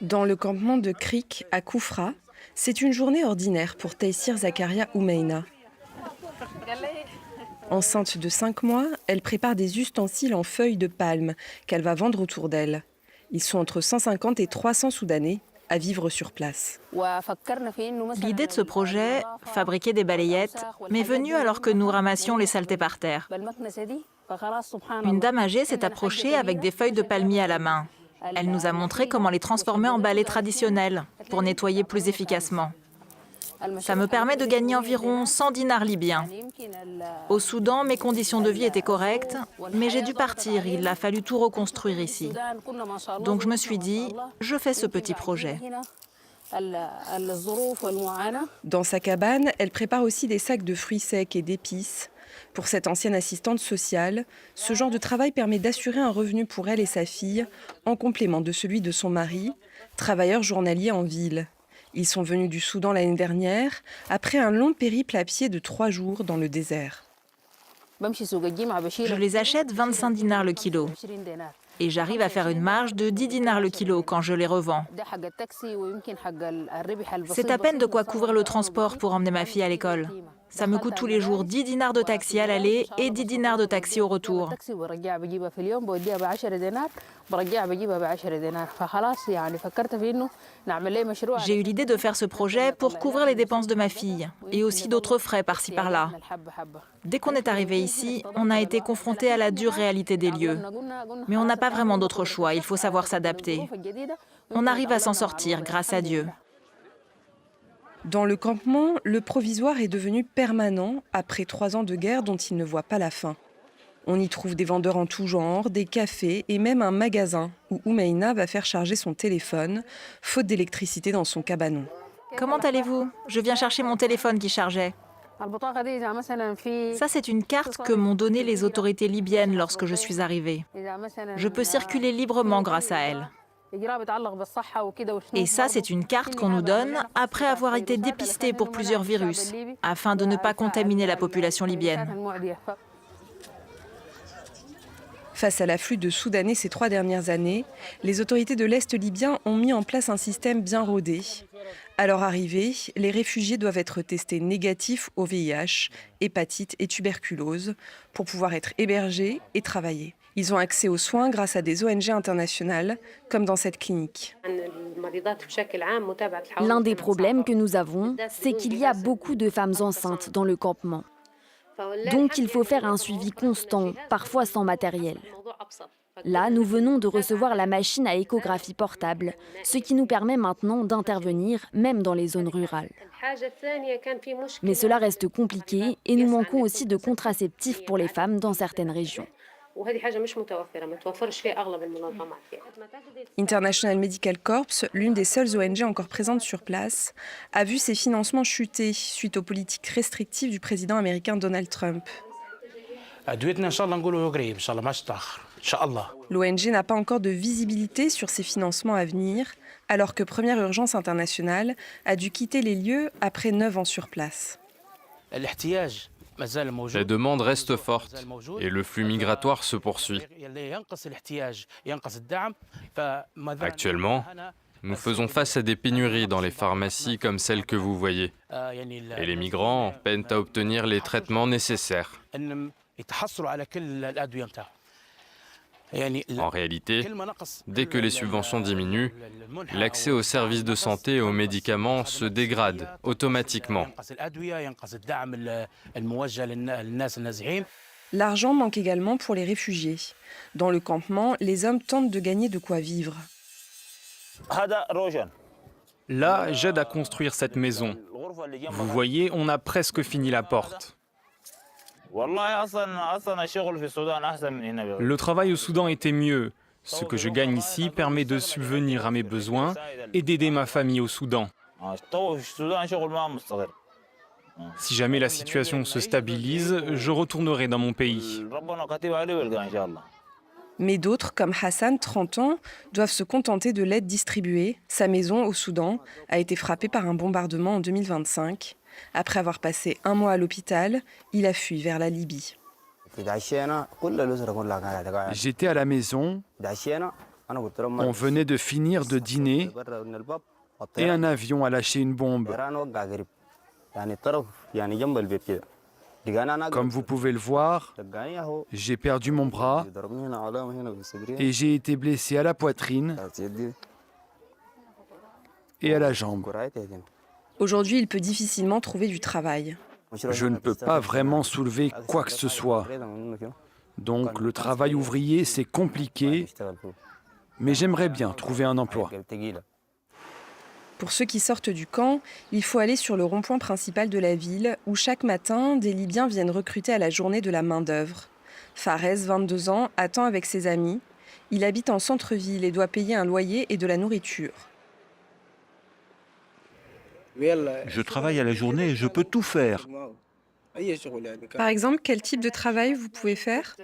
Dans le campement de Krik à Koufra, c'est une journée ordinaire pour Taïsir Zakaria Oumeina. Enceinte de 5 mois, elle prépare des ustensiles en feuilles de palme qu'elle va vendre autour d'elle. Ils sont entre 150 et 300 Soudanais à vivre sur place. L'idée de ce projet, fabriquer des balayettes, m'est venue alors que nous ramassions les saletés par terre. Une dame âgée s'est approchée avec des feuilles de palmier à la main. Elle nous a montré comment les transformer en balais traditionnels pour nettoyer plus efficacement. Ça me permet de gagner environ 100 dinars libyens. Au Soudan, mes conditions de vie étaient correctes, mais j'ai dû partir, il a fallu tout reconstruire ici. Donc je me suis dit, je fais ce petit projet. Dans sa cabane, elle prépare aussi des sacs de fruits secs et d'épices. Pour cette ancienne assistante sociale, ce genre de travail permet d'assurer un revenu pour elle et sa fille, en complément de celui de son mari, travailleur journalier en ville. Ils sont venus du Soudan l'année dernière, après un long périple à pied de 3 jours dans le désert. Je les achète 25 dinars le kilo. Et j'arrive à faire une marge de 10 dinars le kilo quand je les revends. C'est à peine de quoi couvrir le transport pour emmener ma fille à l'école. Ça me coûte tous les jours 10 dinars de taxi à l'aller et 10 dinars de taxi au retour. J'ai eu l'idée de faire ce projet pour couvrir les dépenses de ma fille et aussi d'autres frais par-ci par-là. Dès qu'on est arrivé ici, on a été confronté à la dure réalité des lieux. Mais on n'a pas vraiment d'autre choix, il faut savoir s'adapter. On arrive à s'en sortir, grâce à Dieu. Dans le campement, le provisoire est devenu permanent après 3 ans de guerre dont il ne voit pas la fin. On y trouve des vendeurs en tout genre, des cafés et même un magasin où Oumeina va faire charger son téléphone, faute d'électricité dans son cabanon. Comment allez-vous? Je viens chercher mon téléphone qui chargeait. Ça, c'est une carte que m'ont donnée les autorités libyennes lorsque je suis arrivée. Je peux circuler librement grâce à elle. Et ça, c'est une carte qu'on nous donne après avoir été dépisté pour plusieurs virus, afin de ne pas contaminer la population libyenne. Face à l'afflux de Soudanais ces 3 dernières années, les autorités de l'Est libyen ont mis en place un système bien rodé. À leur arrivée, les réfugiés doivent être testés négatifs au VIH, hépatite et tuberculose pour pouvoir être hébergés et travailler. Ils ont accès aux soins grâce à des ONG internationales, comme dans cette clinique. L'un des problèmes que nous avons, c'est qu'il y a beaucoup de femmes enceintes dans le campement. Donc il faut faire un suivi constant, parfois sans matériel. Là, nous venons de recevoir la machine à échographie portable, ce qui nous permet maintenant d'intervenir même dans les zones rurales. Mais cela reste compliqué et nous manquons aussi de contraceptifs pour les femmes dans certaines régions. International Medical Corps, l'une des seules ONG encore présentes sur place, a vu ses financements chuter suite aux politiques restrictives du président américain Donald Trump. L'ONG n'a pas encore de visibilité sur ses financements à venir, alors que Première Urgence Internationale a dû quitter les lieux après 9 ans sur place. La demande reste forte et le flux migratoire se poursuit. Actuellement, nous faisons face à des pénuries dans les pharmacies comme celle que vous voyez. Et les migrants peinent à obtenir les traitements nécessaires. En réalité, dès que les subventions diminuent, l'accès aux services de santé et aux médicaments se dégrade automatiquement. L'argent manque également pour les réfugiés. Dans le campement, les hommes tentent de gagner de quoi vivre. Là, j'aide à construire cette maison. Vous voyez, on a presque fini la porte. Le travail au Soudan était mieux. Ce que je gagne ici permet de subvenir à mes besoins et d'aider ma famille au Soudan. Si jamais la situation se stabilise, je retournerai dans mon pays. Mais d'autres, comme Hassan, 30 ans, doivent se contenter de l'aide distribuée. Sa maison, au Soudan, a été frappée par un bombardement en 2025. Après avoir passé 1 mois à l'hôpital, il a fui vers la Libye. J'étais à la maison, On venait de finir de dîner et un avion a lâché une bombe. Comme vous pouvez le voir, j'ai perdu mon bras et j'ai été blessé à la poitrine et à la jambe. Aujourd'hui, il peut difficilement trouver du travail. Je ne peux pas vraiment soulever quoi que ce soit. Donc le travail ouvrier, c'est compliqué, mais j'aimerais bien trouver un emploi. Pour ceux qui sortent du camp, il faut aller sur le rond-point principal de la ville où chaque matin, des Libyens viennent recruter à la journée de la main-d'œuvre. Fares, 22 ans, attend avec ses amis. Il habite en centre-ville et doit payer un loyer et de la nourriture. Je travaille à la journée et je peux tout faire. Par exemple, quel type de travail vous pouvez faire ?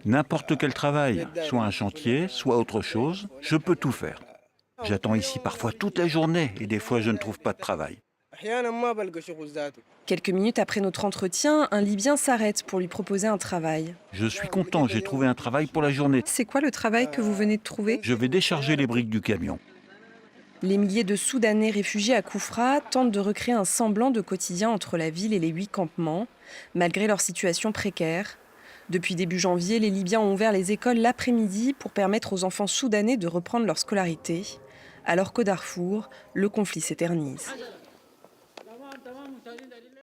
N'importe quel travail, soit un chantier, soit autre chose, je peux tout faire. J'attends ici parfois toute la journée et des fois je ne trouve pas de travail. Quelques minutes après notre entretien, un Libyen s'arrête pour lui proposer un travail. Je suis content, j'ai trouvé un travail pour la journée. C'est quoi le travail que vous venez de trouver ? Je vais décharger les briques du camion. Les milliers de Soudanais réfugiés à Koufra tentent de recréer un semblant de quotidien entre la ville et les 8 campements, malgré leur situation précaire. Depuis début janvier, les Libyens ont ouvert les écoles l'après-midi pour permettre aux enfants soudanais de reprendre leur scolarité, alors qu'au Darfour, le conflit s'éternise.